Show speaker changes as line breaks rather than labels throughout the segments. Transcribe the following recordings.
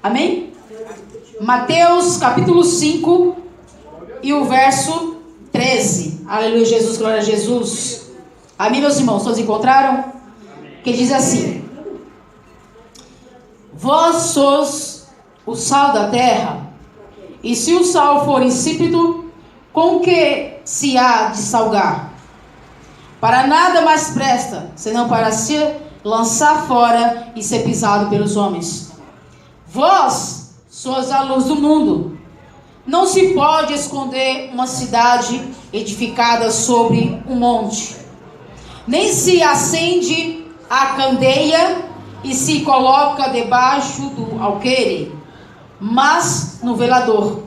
Amém? Mateus capítulo 5 e o verso 13. Aleluia, Jesus, glória a Jesus. Amém, meus irmãos, todos encontraram? Que diz assim: vós sois o sal da terra, e se o sal for insípido, com que se há de salgar? Para nada mais presta, senão para se lançar fora e ser pisado pelos homens. Vós sois a luz do mundo. Não se pode esconder uma cidade edificada sobre um monte, nem se acende a candeia e se coloca debaixo do alqueire, mas no velador,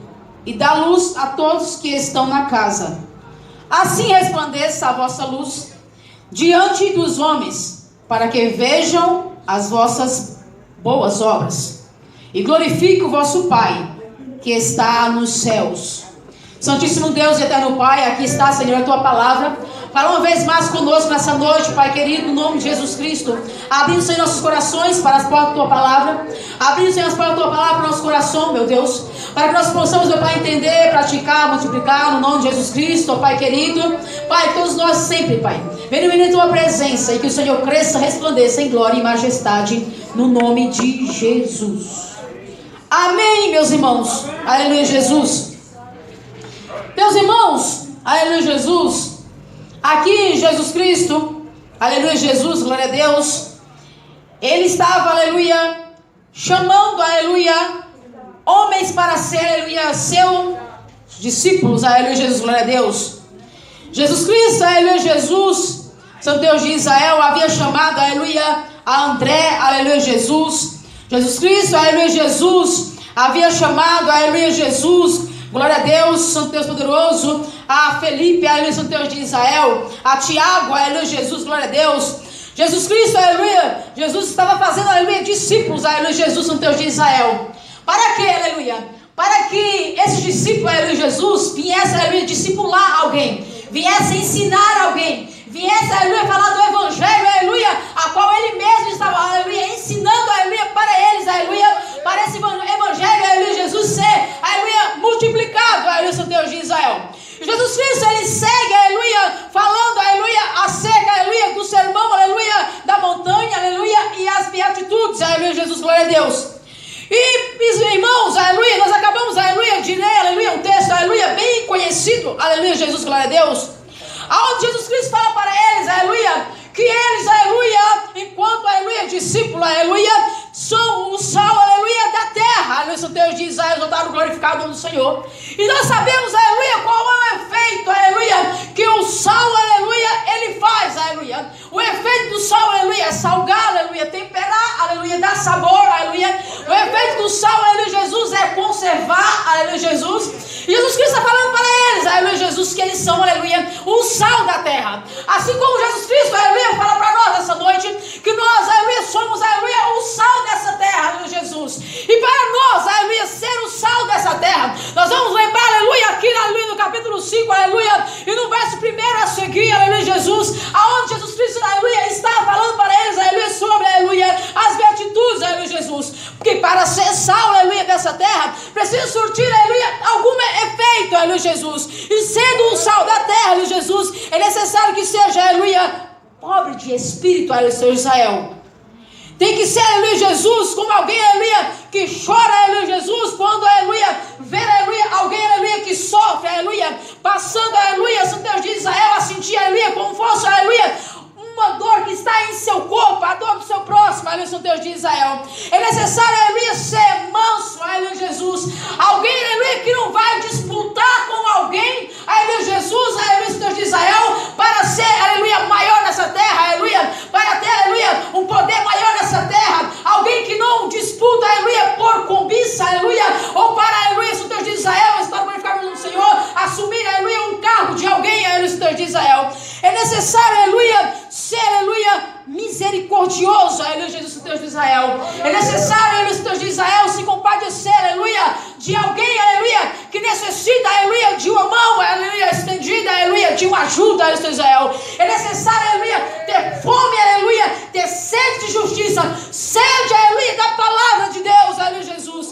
e dá luz a todos que estão na casa. Assim resplandeça a vossa luz diante dos homens, para que vejam as vossas boas obras e glorifique o vosso Pai que está nos céus. Santíssimo Deus e eterno Pai, aqui está, Senhor, a tua palavra. Fala uma vez mais conosco nessa noite, Pai querido, no nome de Jesus Cristo. Abrindo, Senhor, nossos corações para as portas da tua palavra. Abrindo, Senhor, as portas da tua palavra para o nosso coração, meu Deus. Para que nós possamos, meu Pai, entender, praticar, multiplicar no nome de Jesus Cristo, ó Pai querido. Pai, todos nós sempre, Pai, venham em tua presença e que o Senhor cresça, resplandeça em glória e majestade no nome de Jesus. Amém, meus irmãos. Aleluia, Jesus. Meus irmãos, aleluia, Jesus. Aqui, Jesus Cristo, aleluia, Jesus, glória a Deus. Ele estava, aleluia, chamando, aleluia, homens para ser, aleluia, seus discípulos, aleluia, Jesus, glória a Deus. Jesus Cristo, aleluia, Jesus, Santo Deus de Israel, havia chamado, aleluia, a André, aleluia, Jesus. Jesus Cristo, aleluia, Jesus, havia chamado, aleluia, Jesus, glória a Deus, Santo Deus poderoso, a Felipe, aleluia, Santo Deus de Israel, a Tiago, aleluia, Jesus, glória a Deus. Jesus Cristo, aleluia, Jesus estava fazendo, aleluia, discípulos, aleluia, Jesus, Santo Deus de Israel. Para quê, aleluia? Para que esses discípulos, aleluia, Jesus, viessem, aleluia, discipular alguém, viessem ensinar alguém, viesse, aleluia, falar do evangelho, aleluia, a qual ele mesmo estava, aleluia, ensinando, aleluia, para eles, aleluia, para esse evangelho, aleluia, Jesus ser, aleluia, multiplicado, aleluia, Santo Deus de Israel. Jesus Cristo, ele segue, aleluia, falando, aleluia, acerca, aleluia, do sermão, aleluia, da montanha, aleluia, e as beatitudes, aleluia, Jesus, glória a Deus. E, meus irmãos, aleluia, nós acabamos, aleluia, de ler, aleluia, um texto, aleluia, bem conhecido, aleluia, Jesus, glória a Deus, aonde Jesus Cristo fala para eles, aleluia, que eles, aleluia, enquanto, aleluia, discípulo, aleluia, são o sal, aleluia, da terra, aleluia, Santo Deus de Israel, exaltado, glorificado o nome do Senhor. E nós sabemos, aleluia, qual é o efeito, aleluia, que o sal, aleluia, ele faz, aleluia. O efeito do sal, aleluia, é salgar, aleluia, temperar, aleluia, dar sabor, aleluia. O efeito do sal, aleluia, Jesus, é conservar, aleluia, Jesus. E Jesus Cristo está falando para eles, aleluia, Jesus, que eles são, aleluia, o sal da terra. Assim como Jesus Cristo, aleluia, fala para nós essa noite, que nós, aleluia, somos, aleluia, o sal dessa terra, aleluia, Jesus. E para nós, aleluia, ser o sal dessa terra, nós vamos lembrar, aleluia, aqui, aleluia, no capítulo 5, aleluia, e no verso 1 a seguir, aleluia, Jesus, aonde Jesus Cristo, aleluia, está falando para eles, aleluia, sobre, aleluia, as beatitudes, aleluia, Jesus. Porque para ser sal, aleluia, dessa terra, precisa surtir, aleluia, algum efeito, aleluia, Jesus. E sendo o sal da terra, aleluia, Jesus, é necessário que seja, aleluia, pobre de espírito, aleluia, Senhor Israel. Tem que ser, aleluia, Jesus, como alguém, aleluia, que chora, aleluia, Jesus, quando, aleluia, ver, aleluia, alguém, aleluia, que sofre, aleluia, passando, aleluia, Santo Deus de Israel, a sentir, aleluia, como fosse, aleluia, uma dor que está em seu corpo, a dor do seu próximo, aleluia, Santo Deus de Israel. É necessário, aleluia, ser manso, aleluia, Jesus. Alguém, aleluia, que não vai disputar com alguém, aleluia, Jesus, aleluia, Santo Deus de Israel, para ser, aleluia, maior nessa terra, aleluia, para ter, aleluia, um poder maior nessa terra. Alguém que não disputa, aleluia, por cobiça, aleluia, ou para, aleluia, Santo Deus de Israel, está glorificado no Senhor, assumir, aleluia, um cargo de alguém, aleluia, Santo Deus de Israel. É necessário, aleluia, ser, aleluia, misericordioso, aleluia, Jesus, Deus de Israel. É necessário, aleluia, Deus de Israel, se compadecer, aleluia, de alguém, aleluia, que necessita, aleluia, de uma mão, aleluia, estendida, aleluia, de uma ajuda, aleluia, Deus de Israel. É necessário, aleluia, ter fome, aleluia, ter sede de justiça, sede, aleluia, da palavra de Deus, aleluia, Jesus.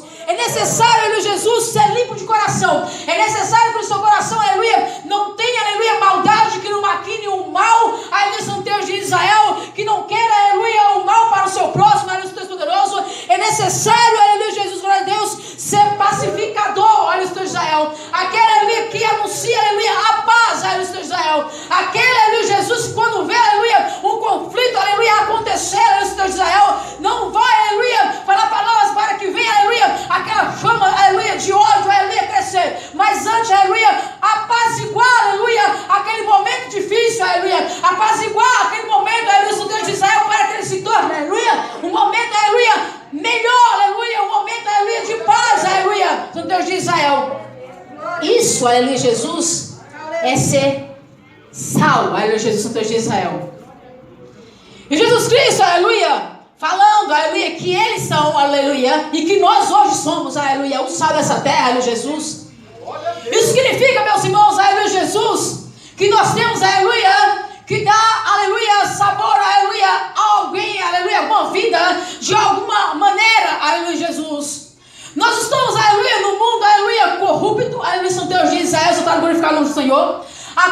necessário, aleluia, Jesus, glória a Deus, ser pacificador, aleluia, Deus de Israel. Aquele, aleluia, que anuncia, aleluia, a paz, aleluia, Deus de Israel. Aquele, aleluia, Jesus, quando vê, aleluia, um conflito, aleluia, acontecer, aleluia, Deus de Israel, não vai, aleluia, falar palavras para que venha, aleluia, aquela chama, aleluia, de ódio, aleluia, crescer. Mas antes, aleluia, apaziguar, aleluia, aquele momento difícil, aleluia, apaziguar aquele momento, aleluia, Deus de Israel, para que ele se torne, aleluia, um momento, aleluia, melhor, aleluia, um momento, aleluia, de paz, aleluia, do Deus de Israel. Isso, aleluia, Jesus, é ser sal, aleluia, Jesus, do Deus de Israel. E Jesus Cristo, aleluia, falando, aleluia, que eles são, aleluia, e que nós hoje somos, aleluia, o sal dessa terra, aleluia, Jesus. Isso significa, meus irmãos, aleluia, Jesus, que nós temos, aleluia, que dá, aleluia, sabor, aleluia, a alguém, aleluia, alguma vida, de alguma maneira, aleluia, Jesus. Nós estamos, aleluia, no mundo, aleluia, corrupto, aleluia, São Deus de Israel, só está glorificado no Senhor.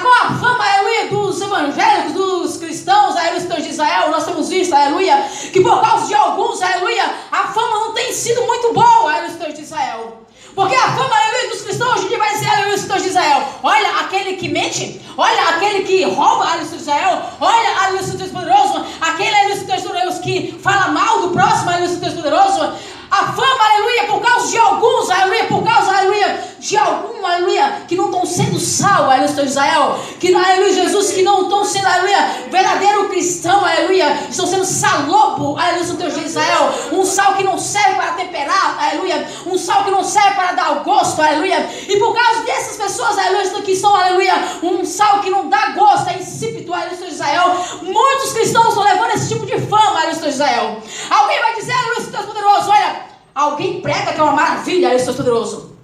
Com a fama, aleluia, dos evangélicos, dos cristãos, aleluia, Deus de Israel, nós temos visto, aleluia, que por causa de alguns, aleluia, a fama não tem sido muito boa, aleluia, Deus de Israel. Porque a fama, aleluia, dos cristãos hoje em dia vai ser, aleluia, Deus de Israel. Olha aquele que mente, olha aquele que rouba, aleluia, Deus de Israel. Olha, aleluia, Deus poderoso, aquele, aleluia, Deus poderoso que fala mal do próximo, aleluia, Deus poderoso. A fama, aleluia, por causa de alguns, aleluia, por causa, aleluia, de algum, aleluia, que não estão sendo sal, aleluia, Deus de Israel, que, aleluia, Jesus, que não estão sendo, aleluia, verdadeiro cristão, aleluia, estão sendo salobo, aleluia, Deus de Israel, um sal que não serve para temperar, aleluia, um sal que não serve para dar o gosto, aleluia, e por causa dessas pessoas, aleluia, que são, aleluia, um sal que não dá gosto, é insípido, aleluia, Deus de Israel, muitos cristãos estão levando esse tipo de fama, aleluia, Deus de Israel. Alguém vai dizer, aleluia, Deus poderoso, olha, alguém prega que é uma maravilha, aleluia, Deus poderoso.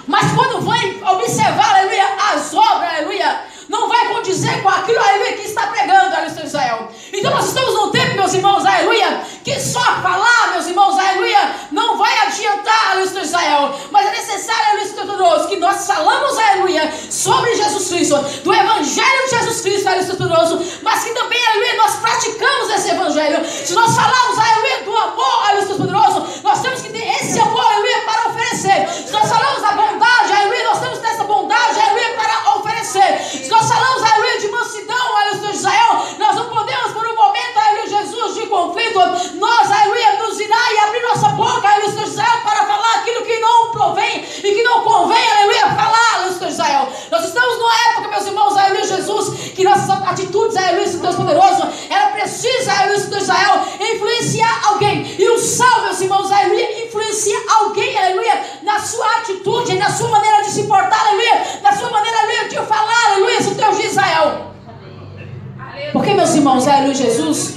Mas quando vai observar, aleluia, as obras, aleluia, não vai condizer com aquilo, aleluia, que está pregando, aleluia, Deus Israel. Então nós estamos num tempo, meus irmãos, aleluia, que só falar, meus irmãos, aleluia, não vai adiantar, aleluia, Deus Israel. Mas é necessário, aleluia, Deus poderoso, que nós falamos, aleluia, sobre Jesus Cristo, do Evangelho de Jesus Cristo, aleluia, Deus poderoso, mas que também, aleluia, nós praticamos esse Evangelho. Se nós falarmos, aleluia, do amor, aleluia, Deus poderoso, nós temos que ter esse amor, aleluia, para oferecer. Se nós falamos da bondade, aleluia, nós temos que ter essa bondade, aleluia, para oferecer. Se nós falamos, aleluia, de mansidão, aleluia, Deus de Israel, nós não podemos, por um momento, aleluia, Jesus, de conflito, nós, aleluia, nos virar e abrir nossa boca, aleluia, Deus de Israel, para falar aquilo que não provém e que não convém, aleluia, falar, aleluia, Deus de Israel. Nós estamos numa época, meus irmãos, aleluia, Jesus, que nossas atitudes, aleluia, Deus poderoso, ela precisa, aleluia, Deus de Israel, influenciar alguém. E o sal, meus irmãos, aleluia, influencia alguém, aleluia, na sua atitude, na sua maneira de se portar, aleluia, na sua maneira, aleluia, de falar, aleluia, o Deus de Israel. Porque, meus irmãos, aleluia, Jesus,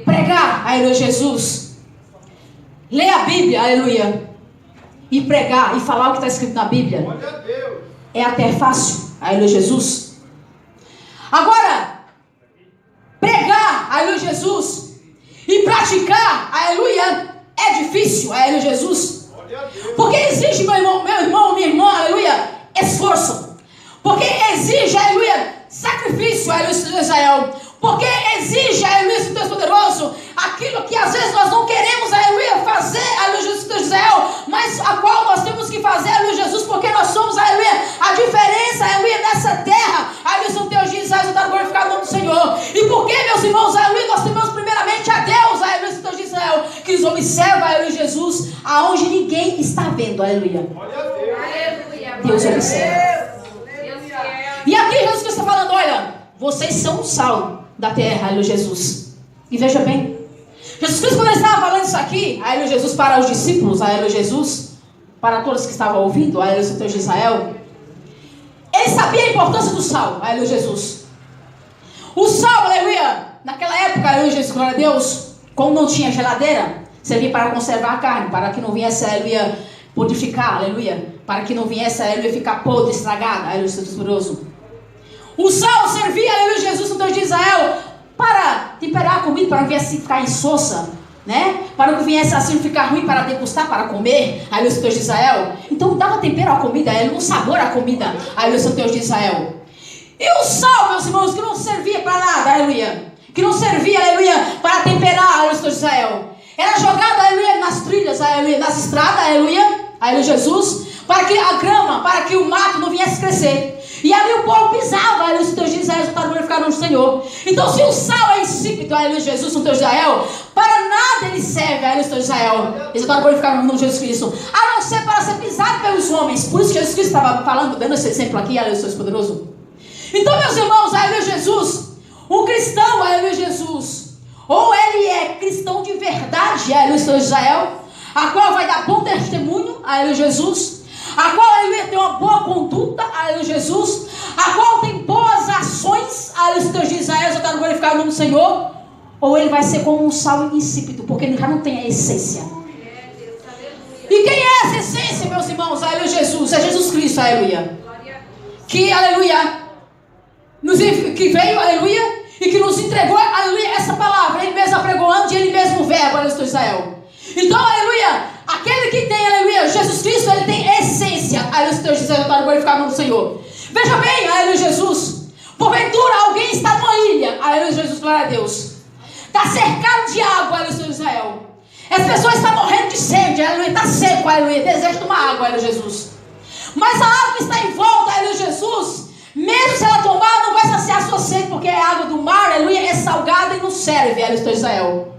pregar, aleluia, Jesus, ler a Bíblia, aleluia, e pregar e falar o que está escrito na Bíblia, é até fácil, aleluia, Jesus. Agora, pregar, aleluia, Jesus, e praticar, aleluia, é difícil, aleluia, Jesus. Porque exige, meu irmão, minha irmã, aleluia, esforço. Porque exige, aleluia, sacrifício, aleluia, Israel. Porque exige, aleluia, Deus poderoso, aquilo que às vezes nós não queremos, aleluia, fazer, aleluia, Deus Israel, mas a qual nós temos que fazer, aleluia, Jesus, porque nós somos, aleluia, a diferença, aleluia, nessa terra, aleluia, Deus de Israel, está glorificado o nome do Senhor. E por que, meus irmãos, aleluia, nós temos primeiramente a Deus, aleluia, Deus de Israel, que nos observa, aleluia, Jesus, aonde ninguém está vendo, aleluia. Deus observa. E aqui Jesus Cristo está falando, olha, vocês são o sal da terra, aleluia, Jesus. E veja bem, Jesus Cristo, quando ele estava falando isso aqui, aleluia, Jesus, para os discípulos, aleluia, Jesus, para todos que estavam ouvindo, aleluia, Deus de Israel, ele sabia a importância do sal, aleluia, Jesus. O sal, aleluia, naquela época, aleluia, Jesus, glória a Deus, como não tinha geladeira, servia para conservar a carne, para que não viesse, aleluia, purificar, aleluia, para que não viesse, aleluia, ficar podre, estragada, aleluia, Deus poderoso. O sal servia, aleluia, Jesus, o Deus de Israel, para temperar a comida, para não viesse ficar insossa, né? Para não viesse assim ficar ruim para degustar, para comer, aleluia, Deus de Israel. Então dava tempero à comida, um sabor à comida, aleluia, Deus de Israel. E o sal, meus irmãos, que não servia para nada, aleluia, que não servia, aleluia, para temperar, aleluia, de Israel. Era jogada, aleluia, nas trilhas, aleluia, nas estradas, aleluia, Jesus, para que a grama, para que o mato não viesse crescer. E ali o povo pisava, aleluia, o Deus de Israel, para glorificar o nome do Senhor. Então, se o sal é insípido, aleluia, Jesus, no Deus de Israel, para nada ele serve, aleluia, o Deus de Israel. Eles para glorificar o nome de Jesus Cristo, a não ser para ser pisado pelos homens. Por isso que Jesus Cristo estava falando, dando esse exemplo aqui, aleluia, Deus poderoso. Então, meus irmãos, aleluia, Jesus, um cristão, aleluia, Jesus, ou ele é cristão de verdade, aleluia, Deus de Israel, a qual vai dar bom testemunho, aleluia, Jesus, a qual aleluia, tem uma boa conduta, aleluia, Jesus, a qual tem boas ações, aleluia, Deus de Israel, já está no glorificar o nome do Senhor, ou ele vai ser como um sal insípido, porque ele já não tem a essência. E quem é essa essência, meus irmãos? Aleluia, Jesus, é Jesus Cristo, aleluia, que, aleluia, que veio, aleluia, e que nos entregou, aleluia, essa palavra, ele mesmo apregoando e ele mesmo verbo, aleluia, Israel. Então, aleluia, aquele que tem, aleluia, Jesus Cristo, ele tem essência, aleluia, Deus Israel, para glorificar o nome do Senhor. Veja bem, aleluia, Jesus, porventura alguém está numa ilha, aleluia, Jesus, glória a Deus, está cercado de água, aleluia, Deus Israel. As pessoas estão morrendo de sede, aleluia, está seco, aleluia, deseja de uma água, aleluia, Jesus. Mas a água está em volta, aleluia, Jesus. Mesmo se ela tomar, não vai saciar a sua sede, porque a água do mar, aleluia, é salgada e não serve, aleluia, Israel.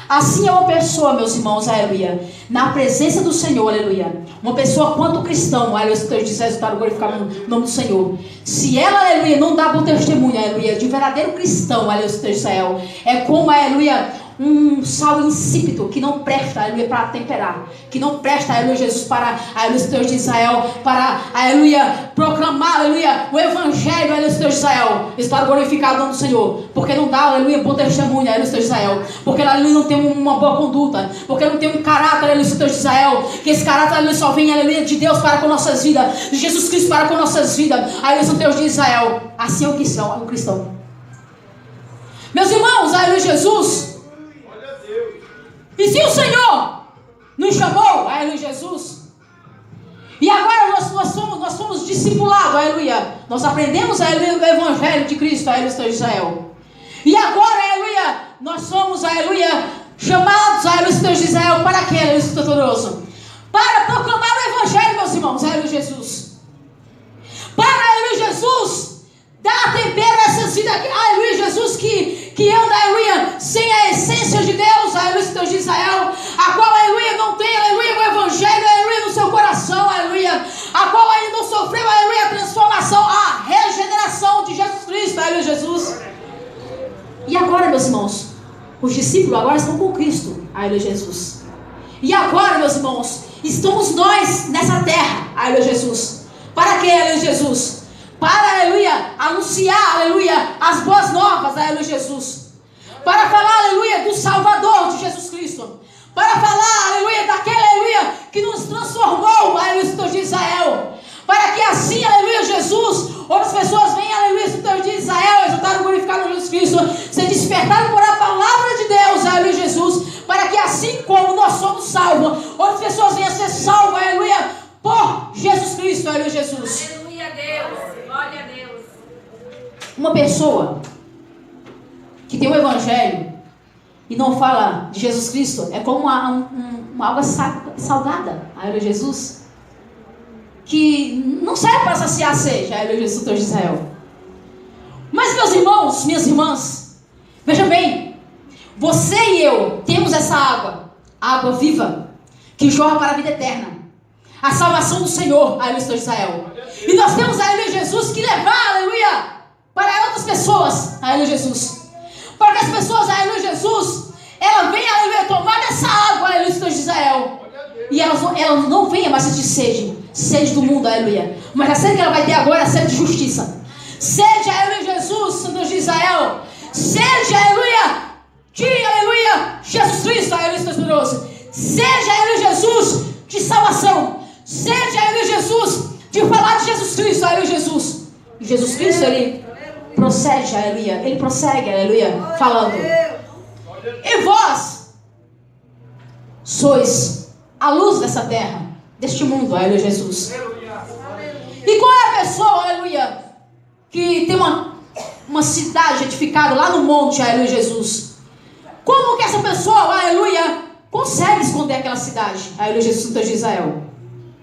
Assim é uma pessoa, meus irmãos, aleluia, na presença do Senhor, aleluia. Uma pessoa quanto cristão, aleluia, Deus diz, para glorificar o nome do Senhor. Se ela, aleluia, não dá bom testemunho, aleluia, de verdadeiro cristão, aleluia, Deus Israel, é como, aleluia, um sal insípido que não presta, aleluia, para temperar, que não presta, aleluia, Jesus, para, aleluia, Deus de Israel, para, aleluia, proclamar, aleluia, o evangelho, aleluia, Deus de Israel, para glorificar o nome do Senhor, porque não dá, aleluia, bom testemunho, aleluia, Deus de Israel, porque aleluia, não tem uma boa conduta, porque não tem um caráter, aleluia, Deus de Israel, que esse caráter, aleluia, só vem, aleluia, de Deus para com nossas vidas, de Jesus Cristo para com nossas vidas, aleluia, Deus de Israel. Assim é o cristão. Meus irmãos, aleluia, Jesus. E se o Senhor nos chamou, aleluia, Jesus, e agora nós somos discipulados, aleluia, nós aprendemos, aleluia, o evangelho de Cristo, aleluia, de Israel, e agora, aleluia, nós somos, aleluia, chamados, aleluia, de Israel, para quê, aleluia, poderoso? Para proclamar o evangelho, meus irmãos, aleluia, Jesus, para, aleluia, Jesus, dar tempero a essas vidas, aleluia, Jesus, que anda, aleluia, sem a essência de Deus, aleluia, Deus de Israel, a qual, aleluia, não tem, aleluia, o evangelho, aleluia, no seu coração, aleluia, a qual ainda não sofreu, aleluia, a transformação, a regeneração de Jesus Cristo, aleluia, Jesus. E agora, meus irmãos, os discípulos agora estão com Cristo, aleluia, Jesus. E agora, meus irmãos, estamos nós nessa terra, aleluia, Jesus. Para quê, aleluia, Jesus? Para, aleluia, anunciar, aleluia, as boas novas, aleluia, Jesus. Para falar, aleluia, do Salvador de Jesus Cristo. Para falar, aleluia, daquele, aleluia, que nos transformou, aleluia, Deus de Israel. Para que assim, aleluia, Jesus, outras pessoas venham, aleluia, Deus de Israel, exaltar e glorificar o Jesus Cristo, ser despertado por a palavra de Deus, aleluia, Jesus. Para que assim como nós somos salvos, outras pessoas venham a ser salvas, aleluia, por Jesus Cristo, aleluia, Jesus.
Aleluia, Deus. Glória a Deus.
Uma pessoa que tem o evangelho e não fala de Jesus Cristo é como uma água salgada, aleluia, Jesus, que não serve para saciar a sede, aleluia, Jesus, Deus de Israel. Mas, meus irmãos, minhas irmãs, veja bem, você e eu temos essa água viva, que jorra para a vida eterna, a salvação do Senhor, aleluia, Deus de Israel. E nós temos, aleluia, Jesus, que levar, aleluia, para outras pessoas, aleluia, Jesus. Para que as pessoas, aleluia, Jesus, elas venham, aleluia, tomar dessa água, aleluia, Deus de Israel. E elas não venham mais sentir sede do mundo, aleluia. Mas a sede que ela vai ter agora é a sede de justiça. Sede, aleluia, Jesus, Deus de Israel. Sede, aleluia, de, aleluia, Jesus Cristo, aleluia, Deus poderoso. Seja, aleluia, Jesus, de salvação. Seja, aleluia, Jesus, de falar de Jesus Cristo, aleluia, Jesus. E Jesus Cristo, ele procede, aleluia. Ele prossegue, aleluia, falando. E vós sois a luz dessa terra, deste mundo, aleluia, Jesus. E qual é a pessoa, aleluia, que tem uma uma cidade edificada lá no monte, aleluia, Jesus. Como que essa pessoa, aleluia, consegue esconder aquela cidade, aleluia, Jesus, Santo Deus de Israel?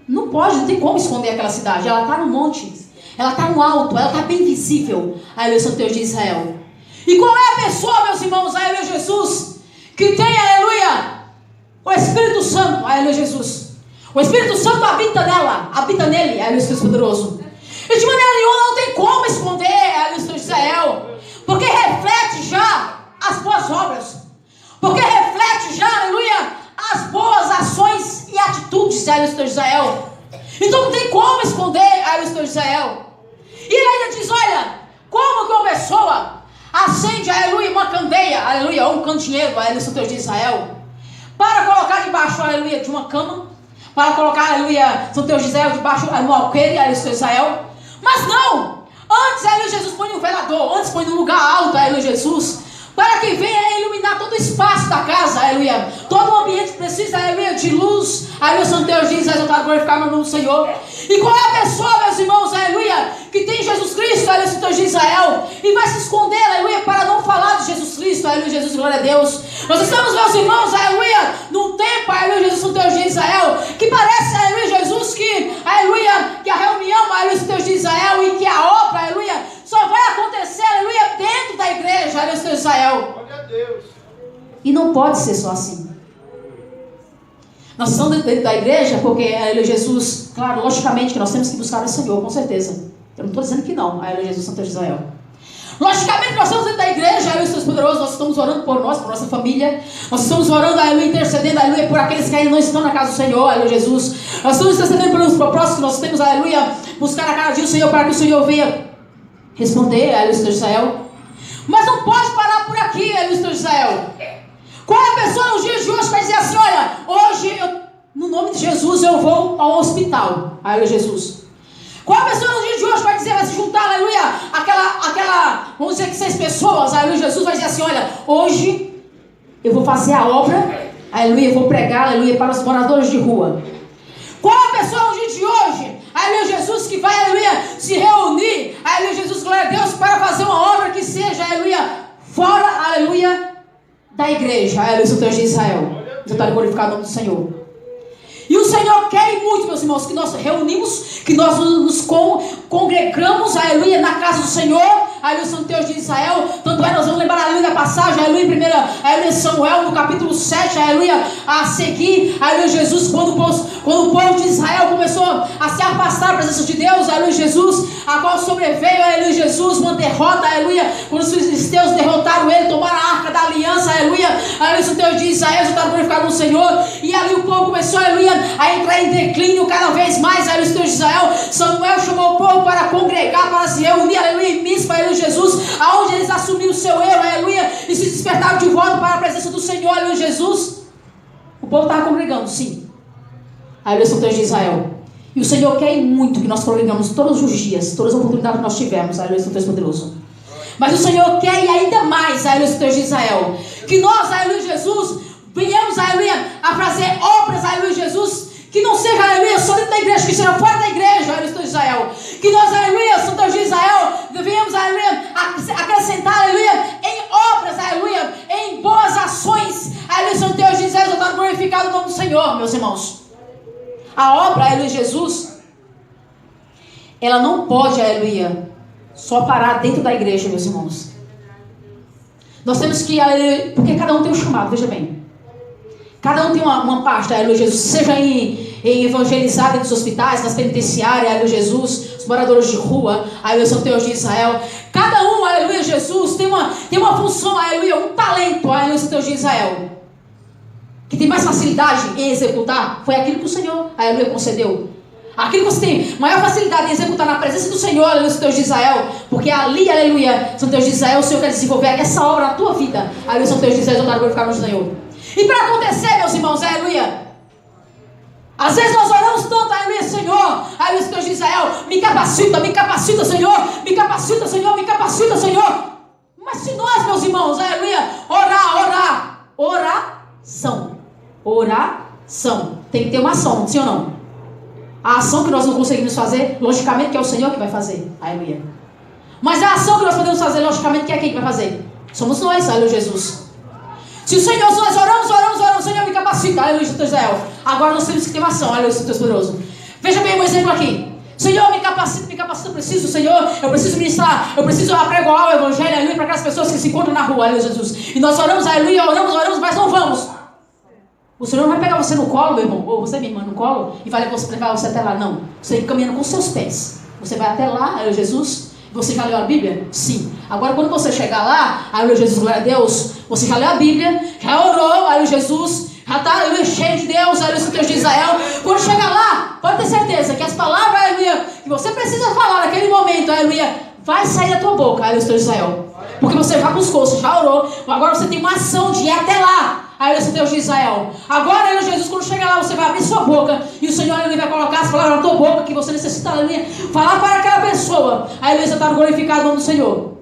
Não pode, não tem como esconder aquela cidade. Ela está no monte, ela está no alto, ela está bem visível, aleluia, Santo Deus de Israel. E qual é a pessoa, meus irmãos, aleluia, Jesus, que tem, aleluia, o Espírito Santo, aleluia, Jesus? O Espírito Santo habita nela, habita nele, aleluia, Deus poderoso. E de maneira nenhuma não tem como esconder, aleluia, Deus de Israel, porque reflete já as boas obras, porque reflete já, aleluia, as boas ações e atitudes, aleluia, Deus de Israel. Então não tem como esconder, aleluia, Deus de Israel. E ele ainda diz, olha, como que uma pessoa acende, aleluia, uma candeia, aleluia, ou um candeeiro, aleluia, Deus de Israel, para colocar debaixo, aleluia, de uma cama, para colocar, aleluia, São Deus de Israel debaixo de um alqueire, aleluia, Deus de Israel. Mas não, antes, aleluia, Jesus põe um velador, antes põe num lugar alto, aleluia, Jesus, para que venha iluminar todo o espaço da casa, aleluia, todo o ambiente precisa, aleluia, de luz, aleluia, São Deus de Israel, exaltado, glorificado no nome do Senhor. E qual é a pessoa, meus irmãos, aleluia, que tem Jesus Cristo, aleluia, São Deus de Israel, e vai se esconder, aleluia, para não falar de Jesus Cristo, aleluia, Jesus, glória a Deus. Nós estamos, meus irmãos, aleluia, num tempo, aleluia, Jesus, São Deus de Israel, que parece, aleluia, Jesus, que, aleluia, que a reunião, aleluia, São Deus de Israel, e que a obra, aleluia, só vai acontecer, aleluia, dentro da igreja, aleluia, São Deus de Israel.
Glória a Deus.
E não pode ser só assim. Nós estamos dentro da igreja porque, aleluia, Jesus, claro, logicamente que nós temos que buscar o Senhor, com certeza. Eu não estou dizendo que não, aleluia, Jesus, Santo Deus de Israel. Logicamente nós estamos dentro da igreja, aleluia, Deus poderoso, nós estamos orando por nós, por nossa família. Nós estamos orando, aleluia, intercedendo, aleluia, por aqueles que ainda não estão na casa do Senhor, aleluia, Jesus. Nós estamos intercedendo pelos propósitos que nós temos, aleluia, buscar a cada dia o Senhor para que o Senhor venha responder, aleluia, Deus de Israel. Mas não pode parar por aqui, aleluia, Deus de Israel. Qual é a pessoa nos dias de hoje que vai dizer assim, olha, hoje, no nome de Jesus, eu vou ao hospital, aleluia, Jesus. Qual é a pessoa nos dias de hoje que vai dizer, vai se juntar, aleluia, vamos dizer que 6 pessoas, aleluia, Jesus vai dizer assim, olha, hoje eu vou fazer a obra, aleluia, eu vou pregar, aleluia, para os moradores de rua. Qual é a pessoa nos dias de hoje, aleluia, Jesus, que vai, aleluia, se reunir, aleluia, Jesus, glória a Deus, para fazer uma obra que seja, aleluia, fora, aleluia, da igreja, aleluia, Santo Deus de Israel. Já está glorificado o nome do Senhor. E o Senhor quer muito, meus irmãos, que nós reunimos, que nós nos congregamos, aleluia, na casa do Senhor, aleluia, Santo Deus de Israel. Tanto é, nós vamos lembrar, aleluia, da passagem, aleluia, primeira, aleluia, Samuel, no capítulo 7, aleluia, a seguir, aleluia, Jesus, quando o povo de Israel começou a se afastar da presença de Deus, aleluia, Jesus, a qual sobreveio, aleluia, Jesus, uma derrota, aleluia, quando os filisteus derrotaram ele, tomaram a arca da aliança, aleluia, aleluia, Santo Deus de Israel, já está glorificado no Senhor, e ali o povo começou, aleluia, a entrar em declínio cada vez mais, aleluia, Deus de Israel. Samuel chamou o povo para congregar, para se reunir, aleluia, em Mispa, aleluia, Jesus, aonde eles assumiram o seu erro, aleluia, e se despertaram de volta para a presença do Senhor, aleluia, Jesus. O povo estava congregando, sim, aleluia, Santo Deus de Israel. E o Senhor quer muito que nós congregamos todos os dias, todas as oportunidades que nós tivermos, aleluia, Santo Deus poderoso. Mas o Senhor quer ir ainda mais, aleluia, Santo Deus de Israel, que nós, aleluia, Jesus, venhamos, aleluia, a fazer obras, aleluia, Jesus, que não seja, aleluia, só dentro da igreja, que seja fora da igreja, aleluia, Santo Deus de Israel. Que nós, aleluia, Santo Deus de Israel, venhamos, aleluia, acrescentar, aleluia, em obras, aleluia, em boas ações, aleluia, Santo Deus de Israel, está glorificado o nome do Senhor, meus irmãos. A obra, aleluia, Jesus, ela não pode, aleluia, só parar dentro da igreja, meus irmãos. Nós temos que, aleluia, porque cada um tem um chamado, veja bem. Cada um tem uma parte, aleluia, Jesus, seja em evangelizar dentro dos hospitais, nas penitenciárias, aleluia, Jesus, os moradores de rua, aleluia, Santo Deus de Israel. Cada um, aleluia, Jesus, tem uma função, aleluia, um talento, aleluia, Santo Deus de Israel, que tem mais facilidade em executar, foi aquilo que o Senhor, aleluia, concedeu. Aquilo que você tem maior facilidade em executar na presença do Senhor, aleluia, Santo Deus de Israel, porque ali, aleluia, Santo Deus de Israel, o Senhor quer desenvolver essa obra na tua vida, aleluia, Santo Deus de Israel, eu glorificar no Senhor. E para acontecer, meus irmãos, aleluia, às vezes nós oramos tanto, aleluia, Senhor, aleluia, Deus de Israel, me capacita, Senhor, me capacita, Senhor, me capacita, Senhor. Mas se nós, meus irmãos, aleluia, oração, tem que ter uma ação, sim ou não? A ação que nós não conseguimos fazer, logicamente que é o Senhor que vai fazer, aleluia. Mas a ação que nós podemos fazer, logicamente, que é quem que vai fazer? Somos nós, aleluia, Jesus. Se o Senhor, nós oramos, Senhor, me capacita, aleluia, Santo Israel. Agora nós temos que ter uma ação, aleluia, Santo Deus poderoso. Veja bem um exemplo aqui. Senhor, me capacita, eu preciso, Senhor, eu preciso ministrar, eu preciso apregoar o evangelho, aleluia, para aquelas pessoas que se encontram na rua, aleluia, Jesus. E nós oramos, aleluia, oramos, mas não vamos. O Senhor não vai pegar você no colo, meu irmão, ou você, minha irmã, no colo, e vai levar você até lá, não. Você vai caminhando com os seus pés. Você vai até lá, aleluia, Jesus. Você já leu a Bíblia? Sim. Agora, quando você chegar lá, aleluia, Jesus, glória a Deus, você já leu a Bíblia, já orou, aleluia, Jesus, já está, aleluia, cheio de Deus, aleluia, Santo Deus de Israel. Quando chegar lá, pode ter certeza que as palavras, aleluia, que você precisa falar naquele momento, aleluia, vai sair da tua boca, aleluia, Santo Deus de Israel. Porque você já buscou, você já orou, agora você tem uma ação de ir até lá. Aleluia, Deus de Israel. Agora, aleluia, Jesus, quando chegar lá, você vai abrir sua boca. E o Senhor, aleluia, vai colocar as palavras na tua boca que você necessita, aleluia, falar para aquela pessoa. Aleluia, você está glorificado no nome do Senhor.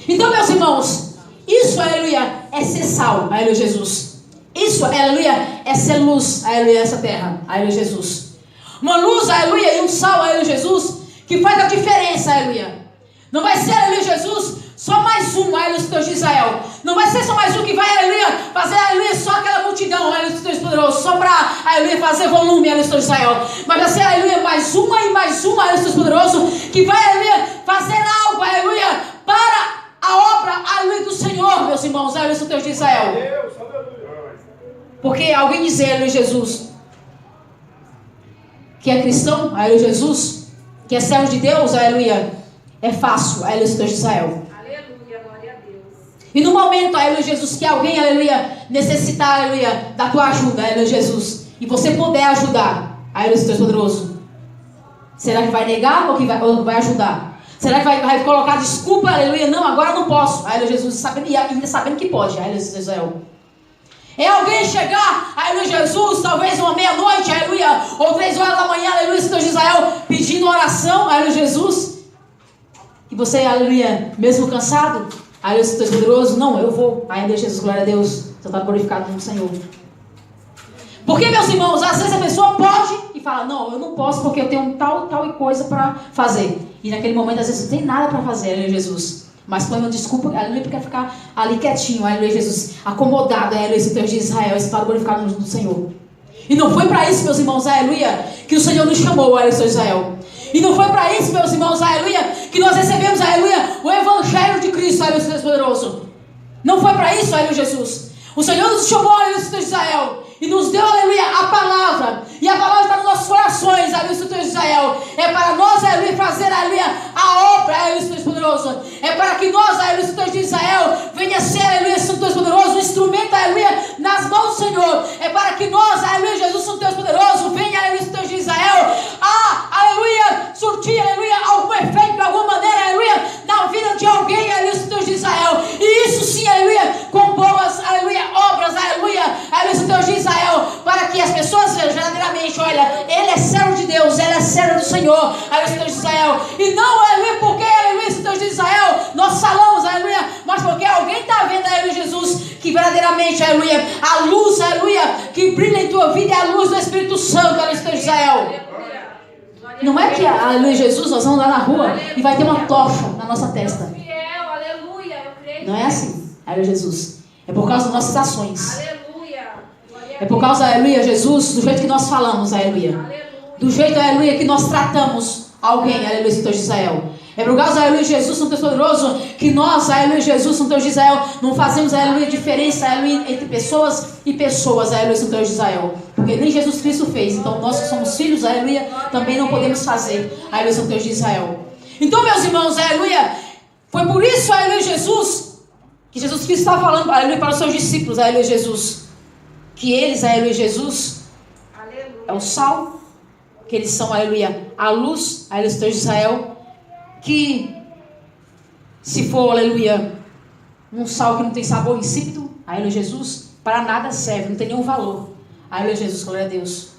Então, meus irmãos, isso, aleluia, é ser sal. Aleluia, Jesus. Isso, aleluia, é ser luz. Aleluia, essa terra. Aleluia, Jesus. Uma luz, aleluia, e um sal, aleluia, Jesus, que faz a diferença, aleluia. Não vai ser, aleluia, Jesus, só mais um, aleluia, Deus de Israel. Não vai ser só mais um que vai, aleluia, fazer, aleluia, só aquela multidão, aleluia, Deus poderoso, só para, aleluia, fazer volume, aleluia, Deus de Israel. Mas vai ser, aleluia, mais uma e mais uma, aleluia, Deus poderoso, que vai, aleluia, fazer algo, aleluia, para a obra, aleluia, do Senhor, meus irmãos, aleluia, Deus de Israel. Porque alguém dizer, aleluia, Jesus, que é cristão, aleluia, Jesus, que é servo de Deus, aleluia, é fácil, aleluia, Deus de Israel.
Aleluia, glória a Deus.
E no momento, aleluia, Jesus, que alguém, aleluia, necessitar, aleluia, da tua ajuda, aleluia, Jesus, e você puder ajudar, aleluia, Deus poderoso, será que vai negar ou que vai ajudar? Será que vai colocar desculpa, aleluia, não, agora eu não posso, aleluia, Jesus, ainda sabendo que pode, aleluia, Deus de Israel. É alguém chegar, aleluia, Jesus, talvez uma meia-noite, aleluia, ou 3 horas da manhã, aleluia, Deus de Israel, pedindo oração, aleluia, Jesus. E você, aleluia, mesmo cansado, aleluia, Deus poderoso, não, eu vou, aleluia, Jesus, glória a Deus, você está glorificado no Senhor. Porque, meus irmãos, às vezes a pessoa pode e fala, não, eu não posso porque eu tenho tal e coisa para fazer. E naquele momento, às vezes, não tem nada para fazer, aleluia, Jesus. Mas põe uma desculpa, aleluia, porque quer ficar ali quietinho, aleluia, Jesus, acomodado, aleluia, Deus de Israel, está glorificado no Senhor. E não foi para isso, meus irmãos, aleluia, que o Senhor nos chamou, aleluia, Deus de Israel. E não foi para isso, meus irmãos, aleluia, que nós recebemos, aleluia, o Evangelho de Cristo, aleluia, Deus poderoso. Não foi para isso, aleluia, Jesus. O Senhor nos chamou, aleluia, Deus de Israel, e nos deu, aleluia, a palavra. E a palavra está nos nossos corações, aleluia, Deus de Israel. É para nós, aleluia, fazer, aleluia, a obra, aleluia, Deus poderoso. É para que nós, aleluia, Deus de Israel, venha ser, aleluia, Santo Deus poderoso, um instrumento, aleluia, nas mãos do Senhor. É para que nós, aleluia, Jesus, Santo Deus poderoso, venha, aleluia, Deus de Israel, aleluia, surtir, aleluia, algum efeito, de alguma maneira, aleluia, na vida de alguém, aleluia, Santo Deus de Israel. E isso sim, aleluia, com boas, aleluia, obras, aleluia, Santo Deus de Israel, para que as pessoas vejam verdadeiramente, olha, ele é servo de Deus, ele é servo do Senhor, aleluia, Santo Deus de Israel. E não, aleluia, porque, aleluia, Santo Deus de Israel, nós falamos, aleluia, mas porque alguém está vendo, aleluia, Jesus, que verdadeiramente, aleluia, a luz, aleluia, que brilha em tua vida é a luz do Espírito Santo, aleluia, Santo Deus de Israel. Não é que, aleluia, Jesus, nós vamos lá na rua e vai ter uma tocha na nossa testa. Não é assim, aleluia, Jesus. É por causa das nossas ações. É por causa, aleluia, Jesus, do jeito que nós falamos, aleluia. Do jeito, aleluia, que nós tratamos alguém, aleluia, Santo Deus de Israel. É por causa, aleluia, Jesus, Santo Deus poderoso, que nós, aleluia, Jesus, Santo Deus de Israel, não fazemos, aleluia, diferença, aleluia, entre pessoas e pessoas, aleluia, Santo Deus de Israel. Porque nem Jesus Cristo fez. Então nós que somos filhos, aleluia, também não podemos fazer, aleluia, Santo Deus de Israel. Então, meus irmãos, aleluia, foi por isso, aleluia, Jesus, que Jesus Cristo está falando, aleluia, para os seus discípulos, aleluia, Jesus, que eles, aleluia, Jesus, é o sal, que eles são, aleluia, a luz, aleluia, Santo Deus de Israel, que se for, aleluia, um sal que não tem sabor insípido, aleluia, Jesus, para nada serve, não tem nenhum valor, aleluia, Jesus, glória a Deus.